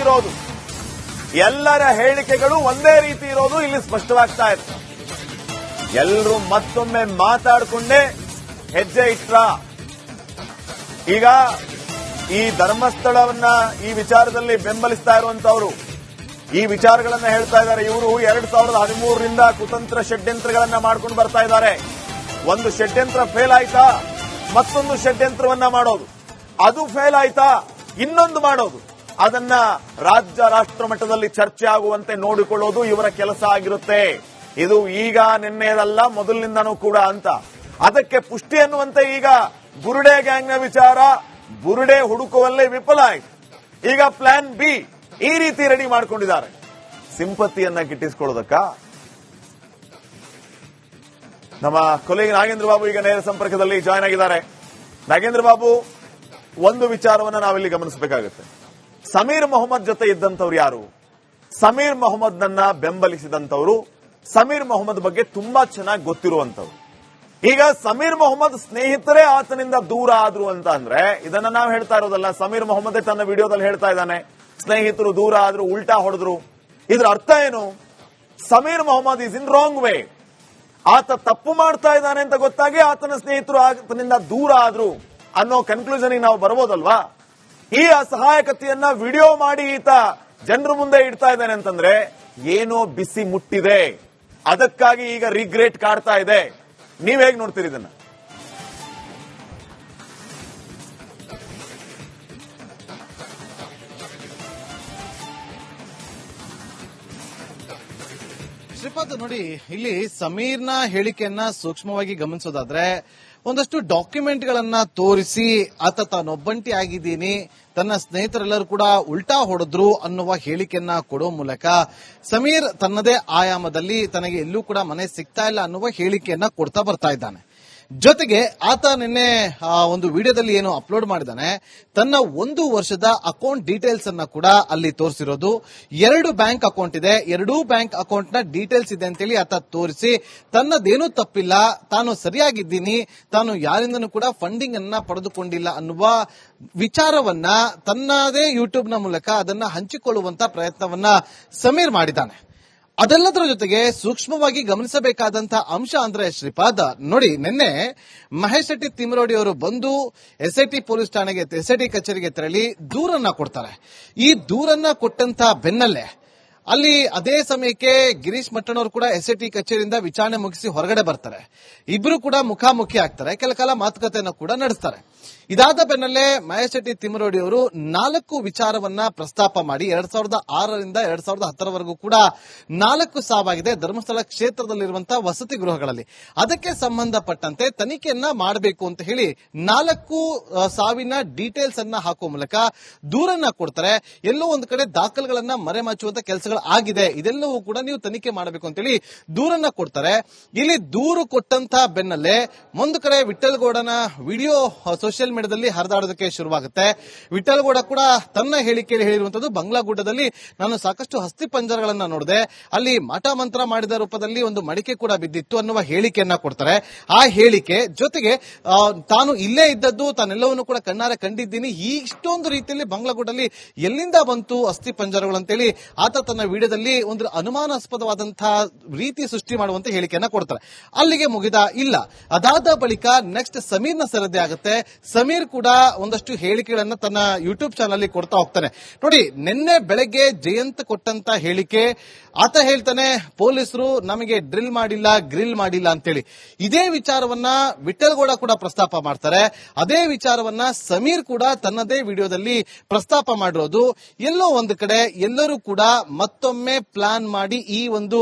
ಇರೋದು, ಎಲ್ಲರ ಹೇಳಿಕೆಗಳು ಒಂದೇ ರೀತಿ ಇರೋದು ಇಲ್ಲಿ ಸ್ಪಷ್ಟವಾಗ್ತಾ ಇದೆ. ಎಲ್ಲರೂ ಮತ್ತೊಮ್ಮೆ ಮಾತಾಡಿಕೊಂಡೇ ಹೆಜ್ಜೆ ಇಟ್ರ. ಈಗ ಈ ಧರ್ಮಸ್ಥಳವನ್ನ ಈ ವಿಚಾರದಲ್ಲಿ ಬೆಂಬಲಿಸ್ತಾ ಇರುವಂತವರು ಈ ವಿಚಾರಗಳನ್ನ ಹೇಳ್ತಾ ಇದ್ದಾರೆ. ಇವರು 2013ರಿಂದ ಕುತಂತ್ರ ಷಡ್ಯಂತ್ರಗಳನ್ನ ಮಾಡ್ಕೊಂಡು ಬರ್ತಾ ಇದ್ದಾರೆ. ಒಂದು ಷಡ್ಯಂತ್ರ ಫೇಲ್ ಆಯ್ತಾ, ಮತ್ತೊಂದು ಷಡ್ಯಂತ್ರವನ್ನ ಮಾಡೋದು, ಅದು ಫೇಲ್ ಆಯ್ತಾ, ಇನ್ನೊಂದು ಮಾಡೋದು, ಅದನ್ನ ರಾಜ್ಯ ರಾಷ್ಟ್ರ ಮಟ್ಟದಲ್ಲಿ ಚರ್ಚೆ ಆಗುವಂತೆ ನೋಡಿಕೊಳ್ಳೋದು ಇವರ ಕೆಲಸ ಆಗಿರುತ್ತೆ. ಇದು ಈಗ ನಿನ್ನೆದಲ್ಲ, ಮೊದಲಿನಿಂದನೂ ಕೂಡ ಅಂತ. ಅದಕ್ಕೆ ಪುಷ್ಟಿ ಅನ್ನುವಂತೆ ಈಗ ಬುರುಡೆ ಗ್ಯಾಂಗ್ನ ವಿಚಾರ ಬುರುಡೆ ಹುಡುಕುವಲ್ಲೇ ವಿಫಲ ಆಯಿತು. ಈಗ ಪ್ಲಾನ್ ಬಿ ಈ ರೀತಿ ರೆಡಿ ಮಾಡ್ಕೊಂಡಿದ್ದಾರೆ. ಸಿಂಪತಿಯನ್ನ ಗಿಟ್ಟಿಸಿಕೊಳ್ಳೋದಕ್ಕ ನಮ್ಮ ಕೊಲೀಗ್ ನಾಗೇಂದ್ರ ಬಾಬು ಈಗ ನೇರ ಸಂಪರ್ಕದಲ್ಲಿ ಜಾಯ್ನ್ ಆಗಿದ್ದಾರೆ. ನಾಗೇಂದ್ರ ಬಾಬು, ಒಂದು ವಿಚಾರವನ್ನ ನಾವಿಲ್ಲಿ ಗಮನಿಸಬೇಕಾಗುತ್ತೆ. ಸಮೀರ್ ಮೊಹಮ್ಮದ್ ಜೊತೆ ಇದ್ದಂಥವ್ರು ಯಾರು? ಸಮೀರ್ ಮೊಹಮ್ಮದ್ ನನ್ನ ಬೆಂಬಲಿಸಿದಂಥವ್ರು, ಸಮೀರ್ ಮೊಹಮ್ಮದ್ ಬಗ್ಗೆ ತುಂಬಾ ಚೆನ್ನಾಗಿ ಗೊತ್ತಿರುವಂತವ್ರು. ಈಗ ಸಮೀರ್ ಮೊಹಮ್ಮದ್ ಸ್ನೇಹಿತರೇ ಆತನಿಂದ ದೂರ ಆದ್ರು ಅಂತ ಅಂದ್ರೆ ಇದನ್ನ ನಾವು ಹೇಳ್ತಾ ಇರೋದಲ್ಲ. ಸಮೀರ್ ಮೊಹಮ್ಮದ್ ತನ್ನ ವಿಡಿಯೋದಲ್ಲಿ ಹೇಳ್ತಾ ಇದ್ದಾನೆ, ಸ್ನೇಹಿತರು ದೂರ ಆದ್ರು, ಉಲ್ಟಾ ಹೊಡೆದ್ರು. ಇದ್ರ ಅರ್ಥ ಏನು? Sameer Mohammed is in wrong way. ಆತ ತಪ್ಪು ಮಾಡ್ತಾ ಇದ್ದಾನೆ ಅಂತ ಗೊತ್ತಾಗಿ ಆತನ ಸ್ನೇಹಿತರು ಆತನಿಂದ ದೂರ ಆದ್ರು ಅನ್ನೋ ಕನ್ಕ್ಲೂಷನ್ ನಾವು ಬರ್ಬೋದಲ್ವಾ? ಈ ಅಸಹಾಯಕತೆಯನ್ನ ವಿಡಿಯೋ ಮಾಡಿ ಈತ ಜನರ ಮುಂದೆ ಇಡ್ತಾ ಇದ್ದಾನೆ ಅಂತಂದ್ರೆ ಏನೋ ಬಿಸಿ ಮುಟ್ಟಿದೆ, ಅದಕ್ಕಾಗಿ ಈಗ ರಿಗ್ರೆಟ್ ಕಾಡ್ತಾ ಇದೆ. ನೀವ್ ಹೇಗ್ ನೋಡ್ತೀರಿ ಇದನ್ನ? ಶ್ರೀಪಾದ್, ನೋಡಿ, ಇಲ್ಲಿ ಸಮೀರ್ನ ಹೇಳಿಕೆಯನ್ನ ಸೂಕ್ಷ್ಮವಾಗಿ ಗಮನಿಸೋದಾದ್ರೆ ಒಂದಷ್ಟು ಡಾಕ್ಯುಮೆಂಟ್ ಗಳನ್ನ ತೋರಿಸಿ ಆತ ತಾನೊಬ್ಬಂಟಿ ಆಗಿದ್ದೀನಿ, ತನ್ನ ಸ್ನೇಹಿತರೆಲ್ಲರೂ ಕೂಡ ಉಲ್ಟಾ ಹೊಡೆದ್ರು ಅನ್ನುವ ಹೇಳಿಕೆಯನ್ನ ಕೊಡೋ ಮೂಲಕ ಸಮೀರ್ ತನ್ನದೇ ಆಯಾಮದಲ್ಲಿ ತನಗೆ ಎಲ್ಲೂ ಕೂಡ ಮನೆ ಸಿಗ್ತಾ ಇಲ್ಲ ಅನ್ನುವ ಹೇಳಿಕೆಯನ್ನ ಕೊಡ್ತಾ ಬರ್ತಾ ಇದ್ದಾನೆ. ಜೊತೆಗೆ ಆತ ನಿನ್ನೆ ಒಂದು ವಿಡಿಯೋದಲ್ಲಿ ಏನು ಅಪ್ಲೋಡ್ ಮಾಡಿದಾನೆ, ತನ್ನ 1 ವರ್ಷದ ಅಕೌಂಟ್ ಡೀಟೇಲ್ಸ್ ಅನ್ನ ಕೂಡ ಅಲ್ಲಿ ತೋರಿಸಿರೋದು. 2 ಬ್ಯಾಂಕ್ ಅಕೌಂಟ್ ಇದೆ, 2 ಬ್ಯಾಂಕ್ ಅಕೌಂಟ್ ನ ಡೀಟೇಲ್ಸ್ ಇದೆ ಅಂತೇಳಿ ಆತ ತೋರಿಸಿ ತನ್ನದೇನೂ ತಪ್ಪಿಲ್ಲ, ತಾನು ಸರಿಯಾಗಿದ್ದೀನಿ, ತಾನು ಯಾರಿಂದನೂ ಕೂಡ ಫಂಡಿಂಗ್ ಅನ್ನ ಪಡೆದುಕೊಂಡಿಲ್ಲ ಅನ್ನುವ ವಿಚಾರವನ್ನ ತನ್ನದೇ ಯೂಟ್ಯೂಬ್ ನ ಮೂಲಕ ಅದನ್ನ ಹಂಚಿಕೊಳ್ಳುವಂತ ಪ್ರಯತ್ನವನ್ನ ಸಮೀರ್ ಮಾಡಿದ್ದಾನೆ. ಅದೆಲ್ಲದರ ಜೊತೆಗೆ ಸೂಕ್ಷ್ಮವಾಗಿ ಗಮನಿಸಬೇಕಾದಂತಹ ಅಂಶ ಅಂದ್ರೆ ಶ್ರೀಪಾದ್, ನೋಡಿ, ನಿನ್ನೆ ಮಹೇಶ್ ಶೆಟ್ಟಿ ತಿಮರೋಡಿ ಅವರು ಬಂದು ಎಸ್ಐಟಿ ಪೊಲೀಸ್ ಠಾಣೆಗೆ, ಎಸ್ಐಟಿ ಕಚೇರಿಗೆ ತೆರಳಿ ದೂರನ್ನ ಕೊಡ್ತಾರೆ. ಈ ದೂರನ್ನ ಕೊಟ್ಟಂತ ಬೆನ್ನಲ್ಲೇ ಅಲ್ಲಿ ಅದೇ ಸಮಯಕ್ಕೆ ಗಿರೀಶ್ ಮಟ್ಟಣ್ಣವರು ಕೂಡ ಎಸ್ಐಟಿ ಕಚೇರಿಯಿಂದ ವಿಚಾರಣೆ ಮುಗಿಸಿ ಹೊರಗಡೆ ಬರ್ತಾರೆ. ಇಬ್ರು ಕೂಡ ಮುಖಾಮುಖಿ ಆಗ್ತಾರೆ, ಕೆಲ ಕಾಲ ಮಾತುಕತೆಯನ್ನು ಕೂಡ ನಡೆಸ್ತಾರೆ. ಇದಾದ ಬೆನ್ನಲ್ಲೇ ಮಹೇಶ್ ಶೆಟ್ಟಿ ತಿಮರೋಡಿ ಅವರು 4 ವಿಚಾರವನ್ನ ಪ್ರಸ್ತಾಪ ಮಾಡಿ 2006ರಿಂದ 2010ರವರೆಗೂ ಕೂಡ 4 ಸಾವಾಗಿದೆ ಧರ್ಮಸ್ಥಳ ಕ್ಷೇತ್ರದಲ್ಲಿರುವಂತಹ ವಸತಿ ಗೃಹಗಳಲ್ಲಿ. ಅದಕ್ಕೆ ಸಂಬಂಧಪಟ್ಟಂತೆ ತನಿಖೆಯನ್ನ ಮಾಡಬೇಕು ಅಂತ ಹೇಳಿ 4 ಸಾವಿನ ಡೀಟೇಲ್ಸ್ ಅನ್ನ ಹಾಕುವ ಮೂಲಕ ದೂರನ್ನ ಕೊಡ್ತಾರೆ. ಎಲ್ಲೋ ಒಂದು ಕಡೆ ದಾಖಲೆಗಳನ್ನ ಮರೆಮಾಚುವಂತ ಕೆಲಸಗಳು ಆಗಿದೆ, ಇದೆಲ್ಲವೂ ಕೂಡ ನೀವು ತನಿಖೆ ಮಾಡಬೇಕು ಅಂತೇಳಿ ದೂರನ್ನ ಕೊಡ್ತಾರೆ. ಇಲ್ಲಿ ದೂರು ಕೊಟ್ಟಂತ ಬೆನ್ನಲ್ಲೇ ಒಂದು ಕಡೆ ವಿಠ್ಠಲಗೌಡನ ವಿಡಿಯೋ ಸೋಷಿಯಲ್ ಮೀಡಿಯಾದಲ್ಲಿ ಹರಿದಾಡೋದಕ್ಕೆ ಶುರುವಾಗುತ್ತೆ. ವಿಠ್ಠಲಗೌಡ ಕೂಡ ತನ್ನ ಹೇಳಿಕೆಯಲ್ಲಿ ಹೇಳಿರುವಂತದ್ದು, ಬಂಗ್ಲಾಗುಡ್ಡದಲ್ಲಿ ನಾನು ಸಾಕಷ್ಟು ಹಸ್ತಿ ಪಂಜರಗಳನ್ನ ನೋಡಿದೆ, ಅಲ್ಲಿ ಮಾಟ ಮಂತ್ರ ಮಾಡಿದ ರೂಪದಲ್ಲಿ ಒಂದು ಮಡಿಕೆ ಕೂಡ ಬಿದ್ದಿತ್ತು ಅನ್ನುವ ಹೇಳಿಕೆಯನ್ನ ಕೊಡ್ತಾರೆ. ಆ ಹೇಳಿಕೆ ಜೊತೆಗೆ ತಾನು ಇಲ್ಲೇ ಇದ್ದದ್ದು, ತಾನೆಲ್ಲವನ್ನು ಕೂಡ ಕಣ್ಣಾರೆ ಕಂಡಿದ್ದೀನಿ, ಇಷ್ಟೊಂದು ರೀತಿಯಲ್ಲಿ ಬಂಗ್ಲಾಗುಡ್ಡಲ್ಲಿ ಎಲ್ಲಿಂದ ಬಂತು ಅಸ್ಥಿ ಪಂಜರಗಳು ಅಂತೇಳಿ ಆತ ತನ್ನ ವಿಡಿಯೋದಲ್ಲಿ ಒಂದು ಅನುಮಾನಾಸ್ಪದವಾದಂತಹ ರೀತಿ ಸೃಷ್ಟಿ ಮಾಡುವಂತ ಹೇಳಿಕೆಯನ್ನ ಕೊಡ್ತಾರೆ. ಅಲ್ಲಿಗೆ ಮುಗಿದ ಇಲ್ಲ. ಅದಾದ ಬಳಿಕ ನೆಕ್ಸ್ಟ್ ಸಮೀರ್ನ ಸರದಿ ಆಗುತ್ತೆ. ಸಮೀರ್ ಕೂಡ ಒಂದಷ್ಟು ಹೇಳಿಕೆಗಳನ್ನ ತನ್ನ ಯೂಟ್ಯೂಬ್ ಚಾನಲ್ ಕೊಡ್ತಾ ಹೋಗ್ತಾನೆ. ನೋಡಿ, ನಿನ್ನೆ ಬೆಳಗ್ಗೆ ಜಯಂತ್ ಕೊಟ್ಟಂತ ಹೇಳಿಕೆ, ಆತ ಹೇಳ್ತಾನೆ ಪೊಲೀಸರು ನಮಗೆ ಡ್ರಿಲ್ ಮಾಡಿಲ್ಲ, ಗ್ರಿಲ್ ಮಾಡಿಲ್ಲ ಅಂತೇಳಿ. ಇದೇ ವಿಚಾರವನ್ನ ವಿಠ್ಠಲಗೌಡ ಕೂಡ ಪ್ರಸ್ತಾಪ ಮಾಡ್ತಾರೆ. ಅದೇ ವಿಚಾರವನ್ನ ಸಮೀರ್ ಕೂಡ ತನ್ನದೇ ವಿಡಿಯೋದಲ್ಲಿ ಪ್ರಸ್ತಾಪ ಮಾಡಿರೋದು. ಎಲ್ಲೋ ಒಂದು ಕಡೆ ಎಲ್ಲರೂ ಕೂಡ ಮತ್ತೊಮ್ಮೆ ಪ್ಲಾನ್ ಮಾಡಿ ಈ ಒಂದು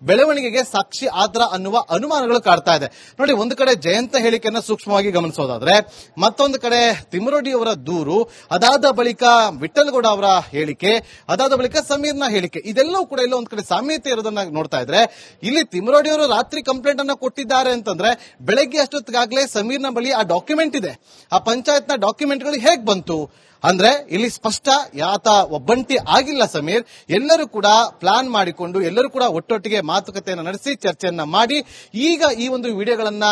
ಬೆಳವಣಿಗೆಗೆ ಸಾಕ್ಷಿ ಆದ್ರ ಅನ್ನುವ ಅನುಮಾನಗಳು ಕಾಡ್ತಾ ಇದೆ. ನೋಡಿ, ಒಂದು ಕಡೆ ಜಯಂತ ಹೇಳಿಕೆಯನ್ನ ಸೂಕ್ಷ್ಮವಾಗಿ ಗಮನಿಸೋದಾದ್ರೆ, ಮತ್ತೊಂದು ಕಡೆ ತಿಮರೋಡಿ ಅವರ ದೂರು, ಅದಾದ ಬಳಿಕ ವಿಠ್ಠಲಗೌಡ ಅವರ ಹೇಳಿಕೆ, ಅದಾದ ಬಳಿಕ ಸಮೀರ್ನ ಹೇಳಿಕೆ, ಇದೆಲ್ಲವೂ ಕೂಡ ಎಲ್ಲೋ ಒಂದು ಕಡೆ ಸಾಮ್ಯತೆ ಇರೋದನ್ನ ನೋಡ್ತಾ ಇದ್ರೆ, ಇಲ್ಲಿ ತಿಮರೋಡಿ ಅವರು ರಾತ್ರಿ ಕಂಪ್ಲೇಂಟ್ ಅನ್ನ ಕೊಟ್ಟಿದ್ದಾರೆ ಅಂತಂದ್ರೆ ಬೆಳಗ್ಗೆ ಅಷ್ಟೊತ್ತಿಗಾಗಲೇ ಸಮೀರ್ನ ಬಳಿ ಆ ಡಾಕ್ಯುಮೆಂಟ್ ಇದೆ. ಆ ಪಂಚಾಯತ್ನ ಡಾಕ್ಯುಮೆಂಟ್ಗಳು ಹೇಗೆ ಬಂತು? ಅಂದ್ರೆ ಇಲ್ಲಿ ಸ್ಪಷ್ಟ ಆತ ಒಬ್ಬಂಟಿ ಆಗಿಲ್ಲ ಸಮೀರ್. ಎಲ್ಲರೂ ಕೂಡ ಪ್ಲಾನ್ ಮಾಡಿಕೊಂಡು ಎಲ್ಲರೂ ಕೂಡ ಒಟ್ಟೊಟ್ಟಿಗೆ ಮಾತುಕತೆಯನ್ನು ನಡೆಸಿ ಚರ್ಚೆಯನ್ನ ಮಾಡಿ ಈಗ ಈ ಒಂದು ವಿಡಿಯೋಗಳನ್ನ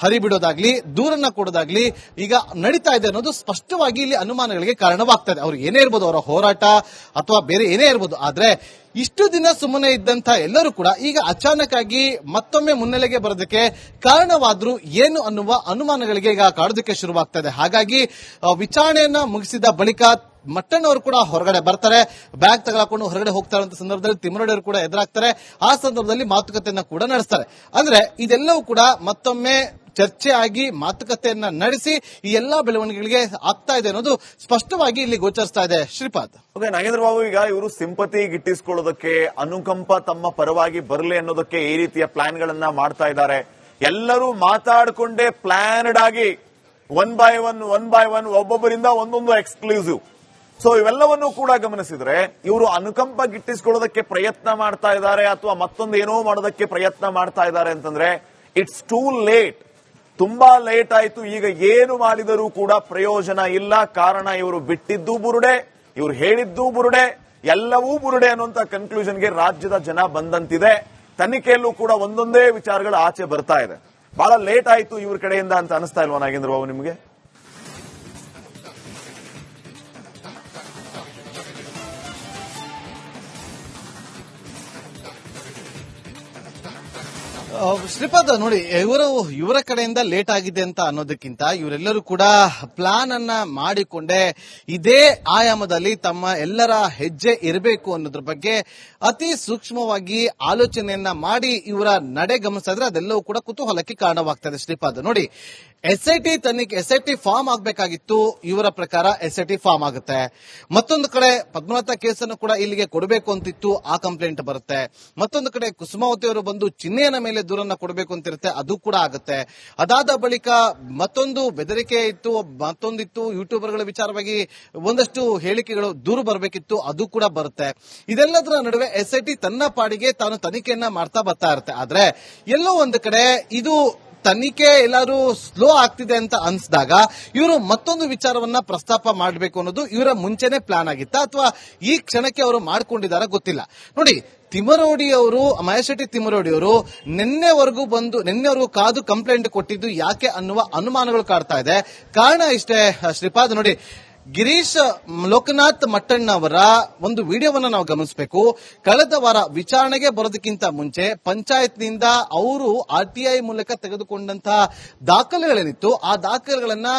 ಹರಿಬಿಡೋದಾಗ್ಲಿ ದೂರನ್ನ ಕೊಡೋದಾಗ್ಲಿ ಈಗ ನಡೀತಾ ಇದೆ ಅನ್ನೋದು ಸ್ಪಷ್ಟವಾಗಿ ಇಲ್ಲಿ ಅನುಮಾನಗಳಿಗೆ ಕಾರಣವಾಗ್ತದೆ. ಅವ್ರು ಏನೇ ಇರ್ಬೋದು, ಅವರ ಹೋರಾಟ ಅಥವಾ ಬೇರೆ ಏನೇ ಇರ್ಬೋದು, ಆದ್ರೆ ಇಷ್ಟು ದಿನ ಸುಮ್ಮನೆ ಇದ್ದಂತ ಎಲ್ಲರೂ ಕೂಡ ಈಗ ಅಚಾನಕ್ ಆಗಿ ಮತ್ತೊಮ್ಮೆ ಮುನ್ನೆಲೆಗೆ ಬರೋದಕ್ಕೆ ಕಾರಣವಾದ್ರು ಏನು ಅನ್ನುವ ಅನುಮಾನಗಳಿಗೆ ಈಗ ಕಾಡೋದಕ್ಕೆ ಶುರುವಾಗ್ತದೆ. ಹಾಗಾಗಿ ವಿಚಾರಣೆಯನ್ನ ಮುಗಿಸಿದ ಬಳಿಕ ಮಟ್ಟಣ್ಣವರು ಕೂಡ ಹೊರಗಡೆ ಬರ್ತಾರೆ, ಬ್ಯಾಗ್ ತಗೊಳ್ಕೊಂಡು ಹೊರಗಡೆ ಹೋಗ್ತಾರೆ ಅಂತ ಸಂದರ್ಭದಲ್ಲಿ ತಿಮ್ಮರಡಿಯವರು ಕೂಡ ಎದುರಾಗ್ತಾರೆ. ಆ ಸಂದರ್ಭದಲ್ಲಿ ಮಾತುಕತೆಯನ್ನ ಕೂಡ ನಡೆಸ್ತಾರೆ. ಅಂದ್ರೆ ಇದೆಲ್ಲವೂ ಕೂಡ ಮತ್ತೊಮ್ಮೆ ಚರ್ಚೆ ಆಗಿ ಮಾತುಕತೆಯನ್ನ ನಡೆಸಿ ಈ ಎಲ್ಲಾ ಬೆಳವಣಿಗೆಗಳಿಗೆ ಆಗ್ತಾ ಇದೆ ಅನ್ನೋದು ಸ್ಪಷ್ಟವಾಗಿ ಇಲ್ಲಿ ಗೋಚರಿಸ್ತಾ ಇದೆ. ಶ್ರೀಪಾದ್, ನಾಗೇಂದ್ರ ಬಾಬು, ಈಗ ಇವರು ಸಿಂಪತಿ ಗಿಟ್ಟಿಸಿಕೊಳ್ಳೋದಕ್ಕೆ, ಅನುಕಂಪ ತಮ್ಮ ಪರವಾಗಿ ಬರಲಿ ಅನ್ನೋದಕ್ಕೆ ಈ ರೀತಿಯ ಪ್ಲಾನ್ ಗಳನ್ನ ಮಾಡ್ತಾ ಇದ್ದಾರೆ. ಎಲ್ಲರೂ ಮಾತಾಡಿಕೊಂಡೇ ಪ್ಲಾನ್ಡ್ ಆಗಿ ಒನ್ ಬೈ ಒನ್ ಒಬ್ಬೊಬ್ಬರಿಂದ ಒಂದೊಂದು ಎಕ್ಸ್ಕ್ಲೂಸಿವ್. ಸೊ ಇವೆಲ್ಲವನ್ನೂ ಕೂಡ ಗಮನಿಸಿದ್ರೆ ಇವರು ಅನುಕಂಪ ಗಿಟ್ಟಿಸಿಕೊಳ್ಳೋದಕ್ಕೆ ಪ್ರಯತ್ನ ಮಾಡ್ತಾ ಇದ್ದಾರೆ ಅಥವಾ ಮತ್ತೊಂದು ಏನೋ ಮಾಡೋದಕ್ಕೆ ಪ್ರಯತ್ನ ಮಾಡ್ತಾ ಇದ್ದಾರೆ ಅಂತಂದ್ರೆ ಇಟ್ಸ್ ಟೂ ಲೇಟ್. ತುಂಬಾ ಲೇಟ್ ಆಯ್ತು. ಈಗ ಏನು ಮಾಡಿದರೂ ಕೂಡ ಪ್ರಯೋಜನ ಇಲ್ಲ. ಕಾರಣ ಇವರು ಬಿಟ್ಟಿದ್ದು ಬುರುಡೆ, ಇವರು ಹೇಳಿದ್ದು ಬುರುಡೆ, ಎಲ್ಲವೂ ಬುರುಡೆ ಅನ್ನುವಂತ ಕನ್ಕ್ಲೂಷನ್ಗೆ ರಾಜ್ಯದ ಜನ ಬಂದಂತಿದೆ. ತನಿಖೆಯಲ್ಲೂ ಕೂಡ ಒಂದೊಂದೇ ವಿಚಾರಗಳು ಆಚೆ ಬರ್ತಾ ಇದೆ. ಬಹಳ ಲೇಟ್ ಆಯ್ತು ಇವ್ರ ಕಡೆಯಿಂದ ಅಂತ ಅನಿಸ್ತಾ ಇಲ್ವಾ ನಾಗೇಂದ್ರ ಬಾಬು ನಿಮಗೆ? ಶ್ರೀಪಾದ್, ನೋಡಿ, ಇವರ ಕಡೆಯಿಂದ ಲೇಟ್ ಆಗಿದೆ ಅಂತ ಅನ್ನೋದಕ್ಕಿಂತ ಇವರೆಲ್ಲರೂ ಕೂಡ ಪ್ಲಾನ್ ಅನ್ನ ಮಾಡಿಕೊಂಡೇ ಇದೇ ಆಯಾಮದಲ್ಲಿ ತಮ್ಮ ಎಲ್ಲರ ಹೆಜ್ಜೆ ಇರಬೇಕು ಅನ್ನೋದ್ರ ಬಗ್ಗೆ ಅತಿ ಸೂಕ್ಷ್ಮವಾಗಿ ಆಲೋಚನೆಯನ್ನ ಮಾಡಿ ಇವರ ನಡೆ ಗಮನಿಸ್ತಾ ಇದ್ರೆ ಅದೆಲ್ಲವೂ ಕೂಡ ಕುತೂಹಲಕ್ಕೆ ಕಾರಣವಾಗ್ತದೆ. ಶ್ರೀಪಾದ್, ನೋಡಿ, ಎಸ್ಐಟಿ ಫಾರ್ಮ್ ಆಗಬೇಕಾಗಿತ್ತು. ಇವರ ಪ್ರಕಾರ ಎಸ್ಐಟಿ ಫಾರ್ಮ್ ಆಗುತ್ತೆ. ಮತ್ತೊಂದು ಕಡೆ ಪದ್ಮನಾಥ ಕೇಸನ್ನು ಕೂಡ ಇಲ್ಲಿಗೆ ಕೊಡಬೇಕು ಅಂತಿತ್ತು, ಆ ಕಂಪ್ಲೇಂಟ್ ಬರುತ್ತೆ. ಮತ್ತೊಂದು ಕಡೆ ಕುಸುಮಾವತಿ ಅವರು ಬಂದು ಚಿಹ್ನೆಯ ಮೇಲೆ ದೂರನ್ನ ಕೊಡಬೇಕು ಅಂತಿರುತ್ತೆ, ಅದು ಕೂಡ ಆಗುತ್ತೆ. ಅದಾದ ಬಳಿಕ ಮತ್ತೊಂದು ಬೆದರಿಕೆ ಇತ್ತು, ಮತ್ತೊಂದಿತ್ತು, ಯೂಟ್ಯೂಬರ್ಗಳ ವಿಚಾರವಾಗಿ ಒಂದಷ್ಟು ಹೇಳಿಕೆಗಳು ದೂರು ಬರಬೇಕಿತ್ತು, ಅದು ಕೂಡ ಬರುತ್ತೆ. ಇದೆಲ್ಲದರ ನಡುವೆ ಎಸ್ಐಟಿ ತನ್ನ ಪಾಡಿಗೆ ತಾನು ತನಿಖೆಯನ್ನ ಮಾಡ್ತಾ ಬರ್ತಾ ಇರುತ್ತೆ. ಆದ್ರೆ ಎಲ್ಲೋ ಒಂದು ಕಡೆ ಇದು ತನಿಖೆ ಎಲ್ಲರೂ ಸ್ಲೋ ಆಗ್ತಿದೆ ಅಂತ ಅನ್ಸಿದಾಗ ಇವರು ಮತ್ತೊಂದು ವಿಚಾರವನ್ನ ಪ್ರಸ್ತಾಪ ಮಾಡಬೇಕು ಅನ್ನೋದು ಇವರ ಮುಂಚೆನೆ ಪ್ಲಾನ್ ಆಗಿತ್ತ ಅಥವಾ ಈ ಕ್ಷಣಕ್ಕೆ ಅವರು ಮಾಡ್ಕೊಂಡಿದಾರ ಗೊತ್ತಿಲ್ಲ. ನೋಡಿ, ತಿಮ್ಮರೋಡಿ ಅವರು, ಮಹೇಶ್ ಶೆಟ್ಟಿ ತಿಮ್ಮರೋಡಿ ಅವರು ನಿನ್ನೆವರೆಗೂ ಕಾದು ಕಂಪ್ಲೇಂಟ್ ಕೊಟ್ಟಿದ್ದು ಯಾಕೆ ಅನ್ನುವ ಅನುಮಾನಗಳು ಕಾಡ್ತಾ ಇದೆ. ಕಾರಣ ಇಷ್ಟೇ ಶ್ರೀಪಾದ್, ನೋಡಿ, ಗಿರೀಶ್ ಲೋಕನಾಥ್ ಮಟ್ಟಣ್ಣ ಅವರ ಒಂದು ವಿಡಿಯೋವನ್ನ ನಾವು ಗಮನಿಸಬೇಕು. ಕಳೆದ ವಾರ ವಿಚಾರಣೆಗೆ ಬರೋದಕ್ಕಿಂತ ಮುಂಚೆ ಪಂಚಾಯತ್ನಿಂದ ಅವರು ಆರ್ಟಿಐ ಮೂಲಕ ತೆಗೆದುಕೊಂಡಂತಹ ದಾಖಲೆಗಳೇನಿತ್ತು ಆ ದಾಖಲೆಗಳನ್ನ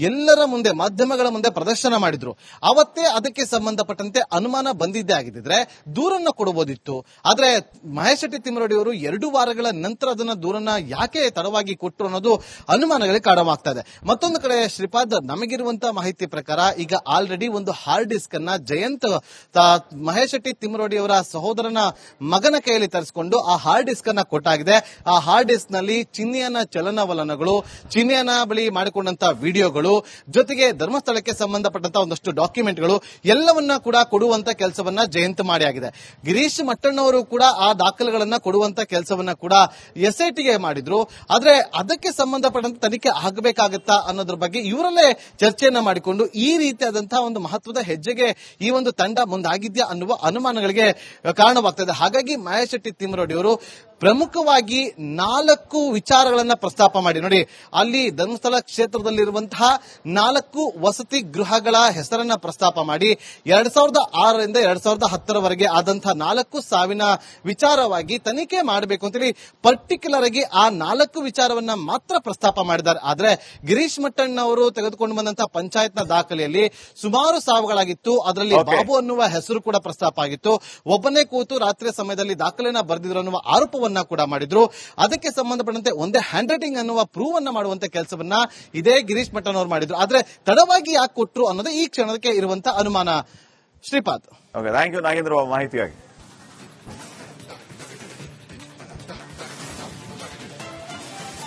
ಎಲ್ಲರ ಮುಂದೆ, ಮಾಧ್ಯಮಗಳ ಮುಂದೆ ಪ್ರದರ್ಶನ ಮಾಡಿದ್ರು. ಅವತ್ತೇ ಅದಕ್ಕೆ ಸಂಬಂಧಪಟ್ಟಂತೆ ಅನುಮಾನ ಬಂದಿದ್ದೇ ಆಗಿದ್ರೆ ದೂರನ್ನ ಕೊಡಬಹುದಿತ್ತು. ಆದ್ರೆ ಮಹೇಶ್ ಶೆಟ್ಟಿ ತಿಮ್ಮರೋಡಿ ಅವರು 2 ವಾರಗಳ ನಂತರ ಅದನ್ನ ದೂರನ್ನ ಯಾಕೆ ತಡವಾಗಿ ಕೊಟ್ಟರು ಅನ್ನೋದು ಅನುಮಾನಗಳಿಗೆ ಕಾರಣವಾಗ್ತಾ ಇದೆ. ಮತ್ತೊಂದು ಕಡೆ ಶ್ರೀಪಾದ್, ನಮಗಿರುವಂತಹ ಮಾಹಿತಿ ಪ್ರಕಾರ ಈಗ ಆಲ್ರೆಡಿ ಒಂದು ಹಾರ್ಡ್ ಡಿಸ್ಕ್ ಅನ್ನ ಜಯಂತ್ ಮಹೇಶ್ ಶೆಟ್ಟಿ ತಿಮ್ಮರೋಡಿ ಅವರ ಸಹೋದರನ ಮಗನ ಕೈಯಲ್ಲಿ ತರಿಸಿಕೊಂಡು ಆ ಹಾರ್ಡ್ ಡಿಸ್ಕ್ ಅನ್ನ ಕೊಟ್ಟಾಗಿದೆ. ಆ ಹಾರ್ಡ್ ಡಿಸ್ಕ್ ನಲ್ಲಿ ಚಿನ್ನಿಯನ ಚಲನವಲನಗಳು, ಚಿನ್ನಿಯನ ಬಳಿ ಮಾಡಿಕೊಂಡಂತಹ ವಿಡಿಯೋಗಳು, ಜೊತೆಗೆ ಧರ್ಮಸ್ಥಳಕ್ಕೆ ಸಂಬಂಧಪಟ್ಟಂತಹ ಒಂದಷ್ಟು ಡಾಕ್ಯುಮೆಂಟ್ಗಳು ಎಲ್ಲವನ್ನ ಕೂಡ ಕೊಡುವಂತ ಕೆಲಸವನ್ನ ಜಯಂತ್ ಮಾಡಿ ಆಗಿದೆ. ಗಿರೀಶ್ ಮಟ್ಟಣ್ಣವರು ಕೂಡ ಆ ದಾಖಲೆಗಳನ್ನ ಕೊಡುವಂತ ಕೆಲಸವನ್ನ ಕೂಡ ಎಸ್ಐಟಿಗೆ ಮಾಡಿದ್ರು. ಆದ್ರೆ ಅದಕ್ಕೆ ಸಂಬಂಧಪಟ್ಟಂತ ತನಿಖೆ ಆಗಬೇಕಾಗತ್ತಾ ಅನ್ನೋದ್ರ ಬಗ್ಗೆ ಇವರಲ್ಲೇ ಚರ್ಚೆಯನ್ನ ಮಾಡಿಕೊಂಡು ಈ ರೀತಿಯಾದಂತಹ ಒಂದು ಮಹತ್ವದ ಹೆಜ್ಜೆಗೆ ಈ ಒಂದು ತಂಡ ಮುಂದಾಗಿದ್ಯಾ ಅನ್ನುವ ಅನುಮಾನಗಳಿಗೆ ಕಾರಣವಾಗ್ತದೆ. ಹಾಗಾಗಿ ಮಹೇಶ್ ಶೆಟ್ಟಿ ತಿಮ್ಮರೋಡಿ ಅವರು ಪ್ರಮುಖವಾಗಿ 4 ವಿಚಾರಗಳನ್ನ ಪ್ರಸ್ತಾಪ ಮಾಡಿ, ನೋಡಿ, ಅಲ್ಲಿ ಧರ್ಮಸ್ಥಳ ಕ್ಷೇತ್ರದಲ್ಲಿರುವಂತಹ 4 ವಸತಿ ಗೃಹಗಳ ಹೆಸರನ್ನ ಪ್ರಸ್ತಾಪ ಮಾಡಿ 2006ರಿಂದ 2010ರವರೆಗೆ ಆದಂತಹ 4 ಸಾವಿನ ವಿಚಾರವಾಗಿ ತನಿಖೆ ಮಾಡಬೇಕು ಅಂತೇಳಿ ಪರ್ಟಿಕ್ಯುಲರ್ ಆಗಿ ಆ 4 ವಿಚಾರವನ್ನ ಮಾತ್ರ ಪ್ರಸ್ತಾಪ ಮಾಡಿದ್ದಾರೆ. ಆದ್ರೆ ಗಿರೀಶ್ ಮಟ್ಟಣ್ಣ ಅವರು ತೆಗೆದುಕೊಂಡು ಬಂದಂತಹ ಪಂಚಾಯತ್ನ ದಾಖಲೆಯಲ್ಲಿ ಸುಮಾರು ಸಾವುಗಳಾಗಿತ್ತು. ಅದರಲ್ಲಿ ಬಾಬು ಅನ್ನುವ ಹೆಸರು ಕೂಡ ಪ್ರಸ್ತಾಪ ಆಗಿತ್ತು. ಒಬ್ಬನೇ ಕೂತು ರಾತ್ರಿ ಸಮಯದಲ್ಲಿ ದಾಖಲೆನ ಬರೆದಿದ್ರು ಅನ್ನುವ ಆರೋಪವನ್ನ ಕೂಡ ಮಾಡಿದ್ರು. ಅದಕ್ಕೆ ಸಂಬಂಧಪಟ್ಟಂತೆ ಒಂದೇ ಹ್ಯಾಂಡ್ ರೈಟಿಂಗ್ ಅನ್ನುವ ಪ್ರೂವ್ ಅನ್ನ ಮಾಡುವಂತ ಕೆಲಸವನ್ನ ಇದೇ ಗಿರೀಶ್ ಮಟ್ಟಣ್ಣ ಅವರು ಮಾಡಿದ್ರು. ಆದ್ರೆ ತಡವಾಗಿ ಯಾಕೆ ಕೊಟ್ರು ಅನ್ನೋದು ಈ ಕ್ಷಣಕ್ಕೆ ಇರುವಂತಹ ಅನುಮಾನ. Shripad, thank you Nagendra ಮಾಹಿತಿಯಾಗಿ.